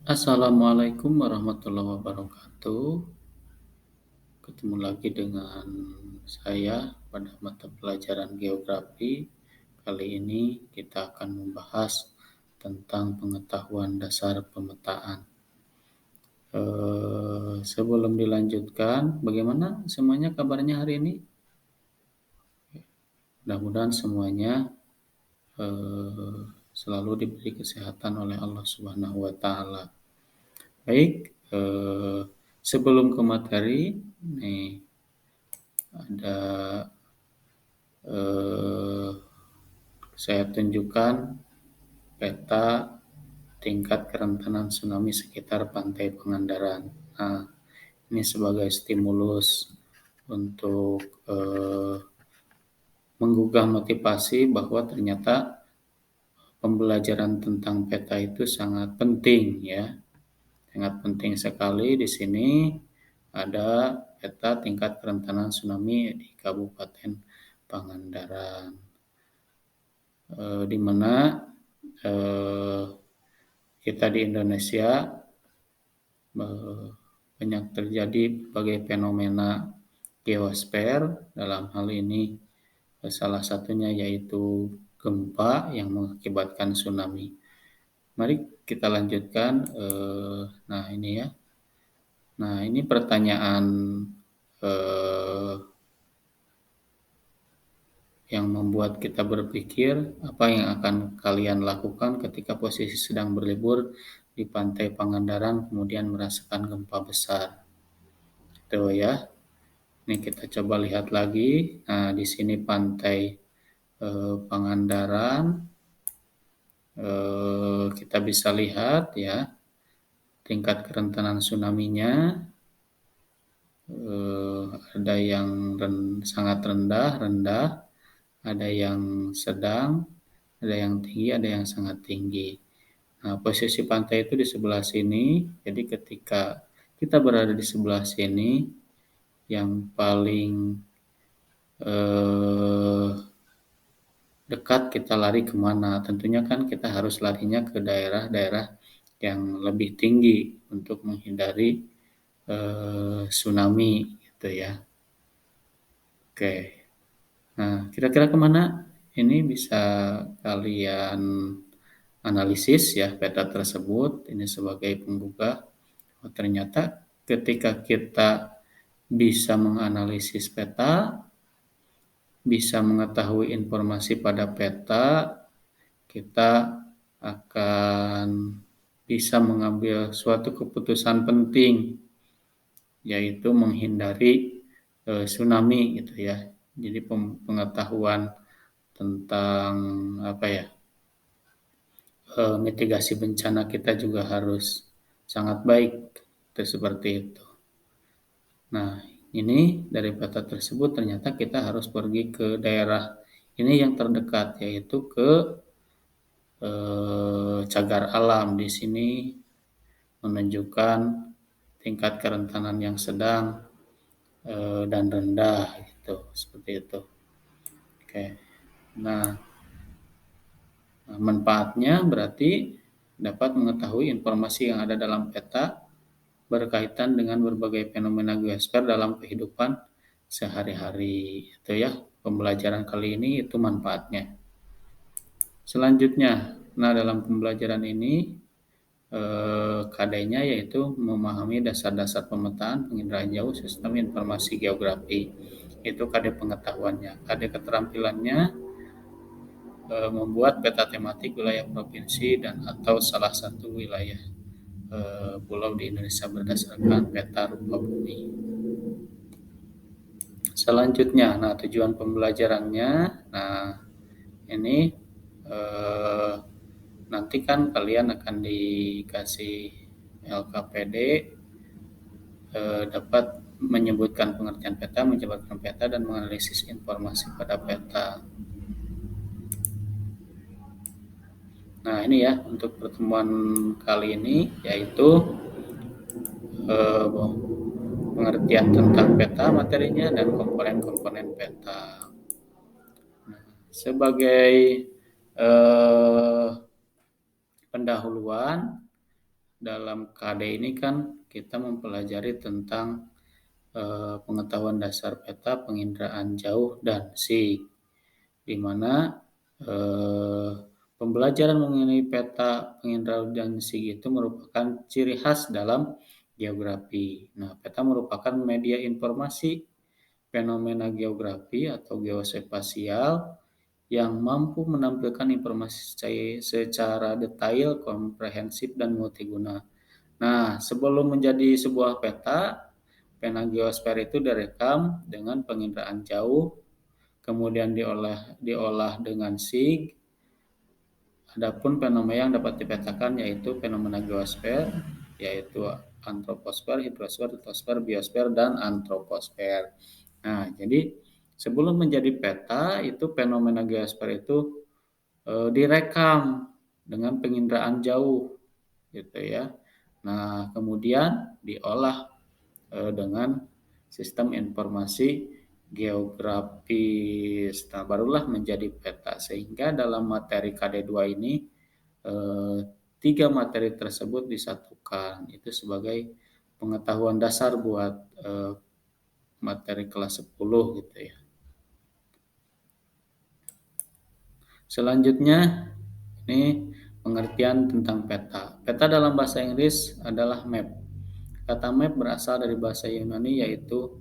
Assalamualaikum warahmatullahi wabarakatuh. Ketemu lagi dengan saya pada mata pelajaran geografi. Kali ini kita akan membahas tentang pengetahuan dasar pemetaan. Sebelum dilanjutkan, bagaimana semuanya kabarnya hari ini? Mudah-mudahan semuanya eh, selalu diberi kesehatan oleh Allah Subhanahu wa Ta'ala. Baik, sebelum ke materi, nih ada eh, saya tunjukkan peta tingkat kerentanan tsunami sekitar Pantai Pangandaran. Nah, ini sebagai stimulus untuk menggugah motivasi bahwa ternyata pembelajaran tentang peta itu sangat penting ya. Sangat penting sekali di sini ada peta tingkat kerentanan tsunami di Kabupaten Pangandaran. Di mana kita di Indonesia banyak terjadi berbagai fenomena geosfer. Dalam hal ini salah satunya yaitu gempa yang mengakibatkan tsunami. Mari kita lanjutkan. Nah ini ya. Nah ini pertanyaan eh, yang membuat kita berpikir apa yang akan kalian lakukan ketika posisi sedang berlibur di Pantai Pangandaran kemudian merasakan gempa besar. Tuh ya. Ini kita coba lihat lagi. Nah, di sini Pantai Pangandaran. Kita bisa lihat ya tingkat kerentanan tsunami-nya. Ada yang sangat rendah, ada yang sedang, ada yang tinggi, ada yang sangat tinggi. Nah, posisi pantai itu di sebelah sini. Jadi ketika kita berada di sebelah sini, yang paling dekat kita lari kemana? Tentunya kan kita harus larinya ke daerah-daerah yang lebih tinggi untuk menghindari tsunami gitu ya. Oke. Nah, kira-kira kemana? Ini bisa kalian analisis ya peta tersebut. Ini sebagai penggugah. Oh, ternyata ketika kita bisa menganalisis peta, bisa mengetahui informasi pada peta, kita akan bisa mengambil suatu keputusan penting, yaitu menghindari tsunami gitu ya. Jadi pengetahuan tentang apa ya mitigasi bencana kita juga harus sangat baik, itu seperti itu. Nah, ini dari peta tersebut ternyata kita harus pergi ke daerah ini yang terdekat, yaitu ke cagar alam. Di sini menunjukkan tingkat kerentanan yang sedang dan rendah gitu, seperti itu. Oke. Nah, manfaatnya berarti dapat mengetahui informasi yang ada dalam peta berkaitan dengan berbagai fenomena geosfer dalam kehidupan sehari-hari. Itu ya, pembelajaran kali ini itu manfaatnya. Selanjutnya, nah dalam pembelajaran ini KD-nya yaitu memahami dasar-dasar pemetaan penginderaan jauh sistem informasi geografi. Itu KD pengetahuannya. KD keterampilannya membuat peta tematik wilayah provinsi dan atau salah satu wilayah pulau di Indonesia berdasarkan peta rupa bumi. Selanjutnya, nah tujuan pembelajarannya, nah ini nanti kan kalian akan dikasih LKPD dapat menyebutkan pengertian peta, menjabarkan peta, dan menganalisis informasi pada peta. Nah ini ya untuk pertemuan kali ini yaitu pengertian tentang peta materinya dan komponen-komponen peta. Nah, sebagai pendahuluan dalam KD ini kan kita mempelajari tentang pengetahuan dasar peta, penginderaan jauh, dan SIG, di mana pembelajaran mengenai peta, penginderaan, dan SIG itu merupakan ciri khas dalam geografi. Nah, peta merupakan media informasi fenomena geografi atau geospasial yang mampu menampilkan informasi secara detail, komprehensif, dan multiguna. Nah, sebelum menjadi sebuah peta geosfer itu direkam dengan penginderaan jauh, kemudian diolah dengan SIG. Adapun fenomena yang dapat dipetakan yaitu fenomena geosfer, yaitu antroposfer, hidrosfer, litosfer, biosfer, dan antroposfer. Nah, jadi sebelum menjadi peta itu fenomena geosfer itu direkam dengan penginderaan jauh, gitu ya. Nah, kemudian diolah dengan sistem informasi geografis. Nah, barulah menjadi peta. Sehingga dalam materi KD2 ini eh, 3 materi tersebut disatukan. Itu sebagai pengetahuan dasar buat materi kelas 10 gitu ya. Selanjutnya ini pengertian tentang peta. Peta dalam bahasa Inggris adalah map. Kata map berasal dari bahasa Yunani yaitu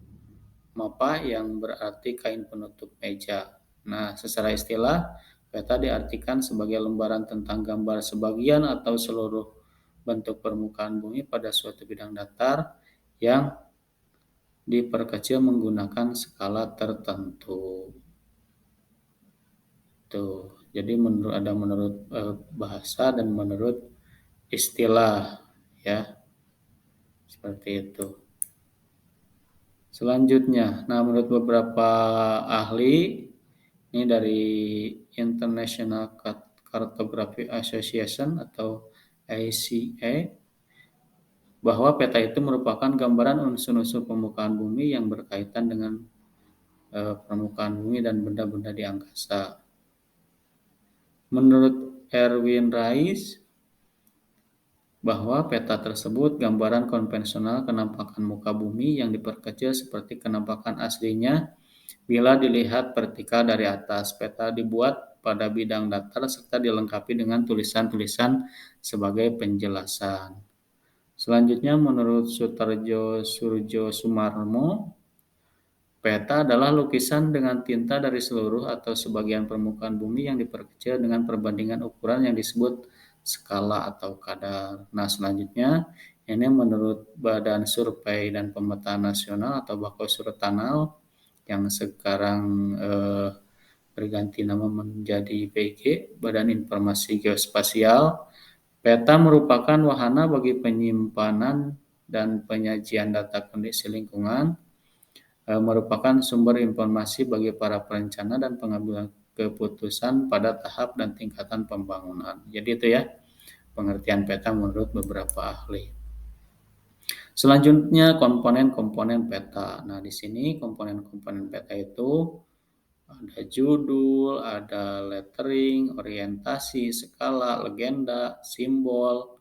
mapa yang berarti kain penutup meja. Nah, secara istilah, peta diartikan sebagai lembaran tentang gambar sebagian atau seluruh bentuk permukaan bumi pada suatu bidang datar yang diperkecil menggunakan skala tertentu. Tuh. Jadi menurut bahasa dan menurut istilah ya. Seperti itu. Selanjutnya, nah menurut beberapa ahli ini dari International Cartographic Association atau ICA, bahwa peta itu merupakan gambaran unsur-unsur permukaan bumi yang berkaitan dengan permukaan bumi dan benda-benda di angkasa. Menurut Erwin Rice, bahwa peta tersebut gambaran konvensional kenampakan muka bumi yang diperkecil seperti kenampakan aslinya bila dilihat vertikal dari atas. Peta dibuat pada bidang datar serta dilengkapi dengan tulisan-tulisan sebagai penjelasan. Selanjutnya menurut Sutarjo Surjo Sumarmo, peta adalah lukisan dengan tinta dari seluruh atau sebagian permukaan bumi yang diperkecil dengan perbandingan ukuran yang disebut skala atau kadar. Nah, selanjutnya ini menurut Badan Survei dan Pemetaan Nasional atau Bako Surtanal yang sekarang berganti nama menjadi BG, Badan Informasi Geospasial. Peta merupakan wahana bagi penyimpanan dan penyajian data kondisi lingkungan, merupakan sumber informasi bagi para perencana dan pengambil keputusan pada tahap dan tingkatan pembangunan. Jadi itu ya pengertian peta menurut beberapa ahli. Selanjutnya komponen-komponen peta. Nah, di sini komponen-komponen peta itu ada judul, ada lettering, orientasi, skala, legenda, simbol,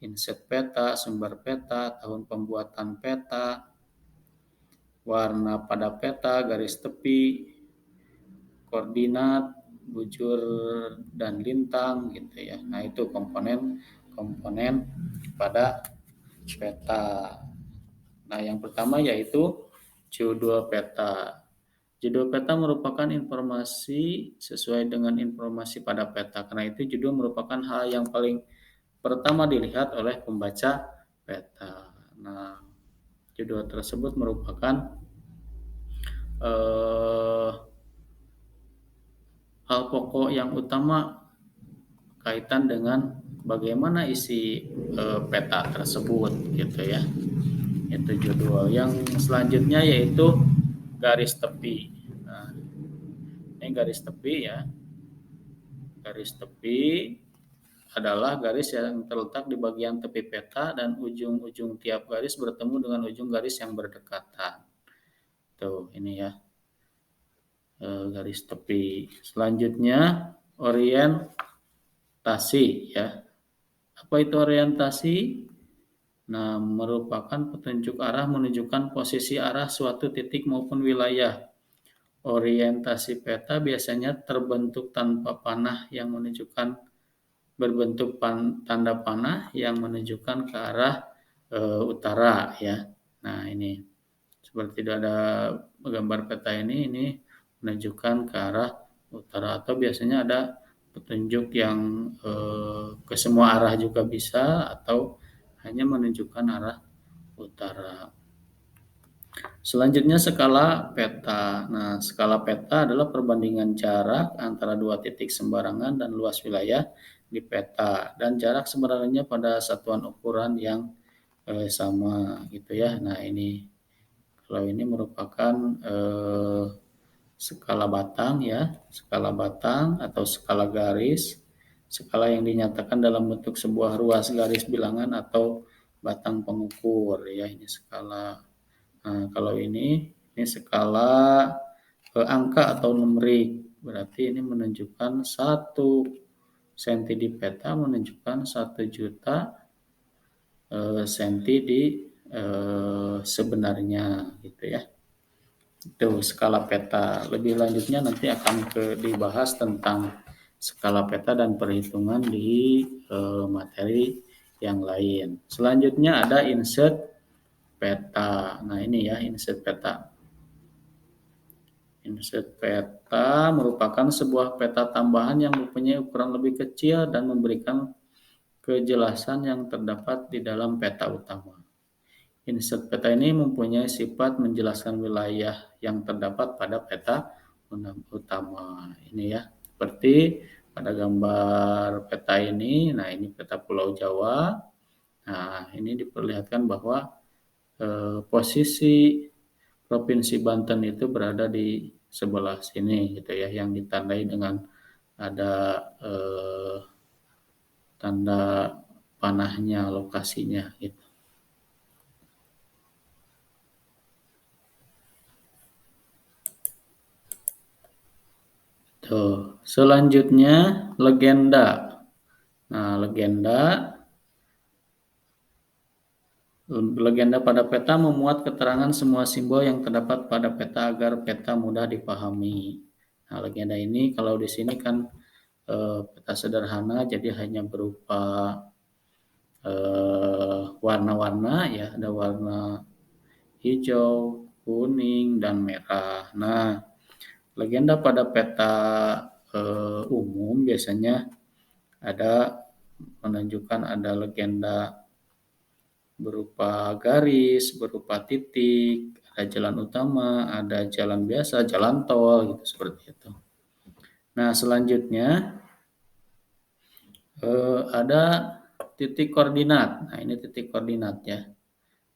inset peta, sumber peta, tahun pembuatan peta, warna pada peta, garis tepi, koordinat, bujur dan lintang gitu ya. Nah, itu komponen pada peta. Nah, yang pertama yaitu judul peta. Judul peta merupakan informasi sesuai dengan informasi pada peta. Karena itu judul merupakan hal yang paling pertama dilihat oleh pembaca peta. Nah, judul tersebut merupakan hal pokok yang utama kaitan dengan bagaimana isi peta tersebut gitu ya. Itu judul. Yang selanjutnya yaitu garis tepi. Nah, ini garis tepi ya. Garis tepi adalah garis yang terletak di bagian tepi peta dan ujung-ujung tiap garis bertemu dengan ujung garis yang berdekatan. Tuh, ini ya. Garis tepi. Selanjutnya orientasi ya. Apa itu orientasi? Nah, merupakan petunjuk arah menunjukkan posisi arah suatu titik maupun wilayah. Orientasi peta biasanya terbentuk tanpa panah yang menunjukkan berbentuk tanda panah yang menunjukkan ke arah utara ya. Nah, ini seperti ada gambar peta ini menunjukkan ke arah utara atau biasanya ada petunjuk yang ke semua arah juga bisa atau hanya menunjukkan arah utara. Selanjutnya skala peta. Nah, skala peta adalah perbandingan jarak antara dua titik sembarangan dan luas wilayah di peta dan jarak sebenarnya pada satuan ukuran yang sama gitu ya. Nah, ini kalau ini merupakan skala batang ya, skala batang atau skala garis, skala yang dinyatakan dalam bentuk sebuah ruas garis bilangan atau batang pengukur ya. Ini skala. Nah, kalau ini skala angka atau numerik. Berarti ini menunjukkan 1 senti di peta menunjukkan 1.000.000 senti di sebenarnya gitu ya. Itu skala peta. Lebih lanjutnya nanti akan dibahas tentang skala peta dan perhitungan di materi yang lain. Selanjutnya ada insert peta. Nah, ini ya insert peta. Insert peta merupakan sebuah peta tambahan yang mempunyai ukuran lebih kecil dan memberikan kejelasan yang terdapat di dalam peta utama. Insert peta ini mempunyai sifat menjelaskan wilayah yang terdapat pada peta utama. Ini ya, seperti pada gambar peta ini. Nah, ini peta Pulau Jawa. Nah, ini diperlihatkan bahwa posisi Provinsi Banten itu berada di sebelah sini gitu ya, yang ditandai dengan ada tanda panahnya, lokasinya gitu. Tuh. Selanjutnya legenda. Nah, legenda pada peta memuat keterangan semua simbol yang terdapat pada peta agar peta mudah dipahami. Nah, legenda ini kalau di sini kan peta sederhana jadi hanya berupa warna-warna ya, ada warna hijau, kuning, dan merah. Nah, legenda pada peta umum biasanya ada menunjukkan ada legenda berupa garis, berupa titik, ada jalan utama, ada jalan biasa, jalan tol gitu seperti itu. Nah, selanjutnya ada titik koordinat. Nah, ini titik koordinat ya.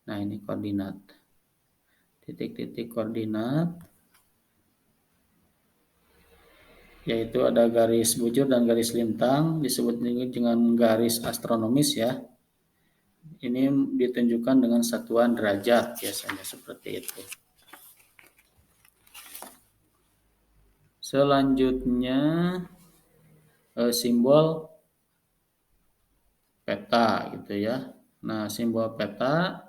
Nah, ini koordinat. Titik-titik koordinat yaitu ada garis bujur dan garis lintang, disebut dengan garis astronomis ya. Ini ditunjukkan dengan satuan derajat biasanya seperti itu. Selanjutnya simbol peta gitu ya. Nah, simbol peta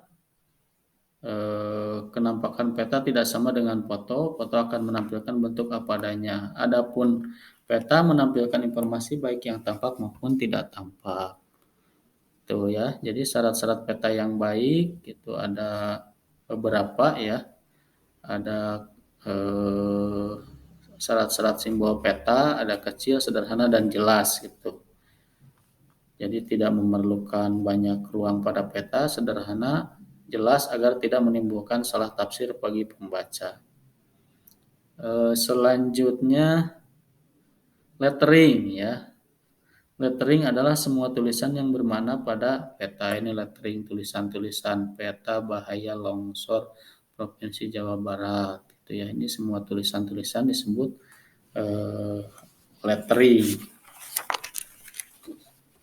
kenampakan peta tidak sama dengan foto. Foto akan menampilkan bentuk apa adanya. Adapun peta menampilkan informasi baik yang tampak maupun tidak tampak. Tuh ya. Jadi syarat-syarat peta yang baik itu ada beberapa ya. Ada syarat-syarat simbol peta, ada kecil, sederhana, dan jelas gitu. Jadi tidak memerlukan banyak ruang pada peta, sederhana, jelas agar tidak menimbulkan salah tafsir bagi pembaca. Selanjutnya lettering ya. Lettering adalah semua tulisan yang bermakna pada peta. Ini lettering tulisan-tulisan peta bahaya longsor Provinsi Jawa Barat gitu ya. Ini semua tulisan-tulisan disebut lettering.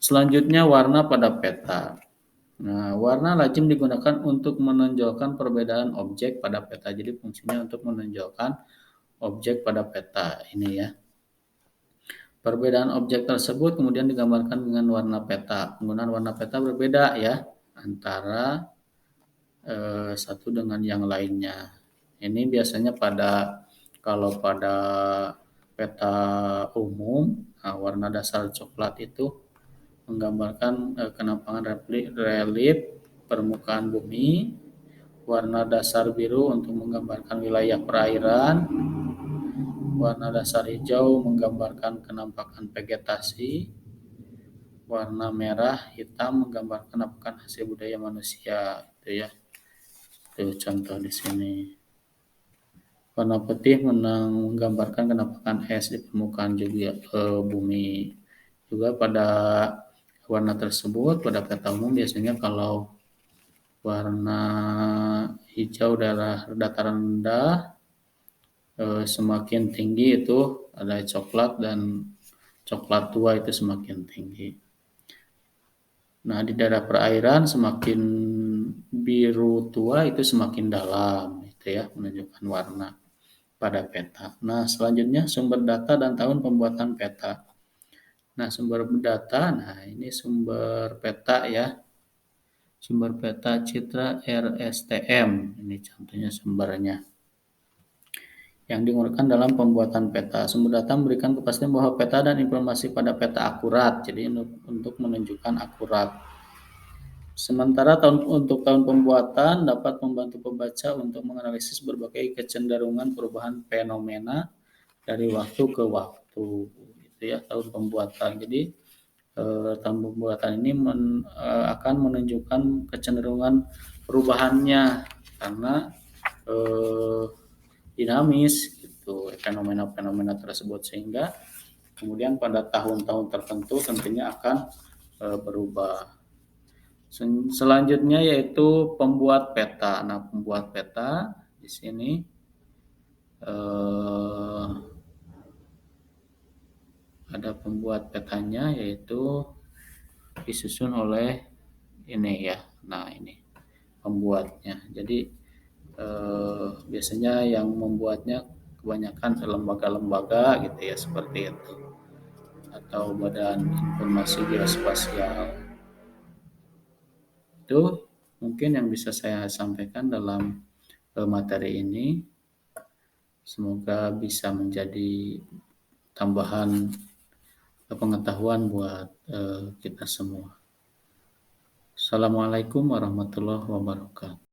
Selanjutnya warna pada peta. Nah, warna lazim digunakan untuk menonjolkan perbedaan objek pada peta. Jadi fungsinya untuk menonjolkan objek pada peta ini ya. Perbedaan objek tersebut kemudian digambarkan dengan warna peta. Penggunaan warna peta berbeda ya antara satu dengan yang lainnya. Ini biasanya kalau pada peta umum, nah, warna dasar coklat itu menggambarkan kenampangan relief permukaan bumi, warna dasar biru untuk menggambarkan wilayah perairan, warna dasar hijau menggambarkan kenampakan vegetasi, warna merah hitam menggambarkan kenampakan hasil budaya manusia, itu ya. Itu contoh di sini. Warna putih menggambarkan kenampakan es di permukaan juga bumi. Juga pada warna tersebut pada peta umum biasanya kalau warna hijau daerah dataran rendah, semakin tinggi itu ada coklat dan coklat tua itu semakin tinggi. Nah, di daerah perairan semakin biru tua itu semakin dalam, itu ya, menunjukkan warna pada peta. Nah, selanjutnya sumber data dan tahun pembuatan peta. Nah, sumber data, nah ini sumber peta ya. Sumber peta Citra RSTM, ini contohnya sumbernya. Yang digunakan dalam pembuatan peta. Sumber data memberikan kepastian bahwa peta dan informasi pada peta akurat, jadi untuk menunjukkan akurat. Sementara untuk tahun pembuatan dapat membantu pembaca untuk menganalisis berbagai kecenderungan perubahan fenomena dari waktu ke waktu. Itu ya tahun pembuatan. Jadi tahun pembuatan ini akan menunjukkan kecenderungan perubahannya karena dinamis gitu fenomena-fenomena tersebut sehingga kemudian pada tahun-tahun tertentu tentunya akan berubah. Selanjutnya yaitu pembuat peta. Nah, pembuat peta di sini ada pembuat petanya yaitu disusun oleh ini ya. Nah, ini pembuatnya. Jadi biasanya yang membuatnya kebanyakan lembaga-lembaga gitu ya seperti itu atau Badan Informasi Geospasial. Itu mungkin yang bisa saya sampaikan dalam materi ini. Semoga bisa menjadi tambahan pengetahuan buat kita semua. Assalamualaikum warahmatullahi wabarakatuh.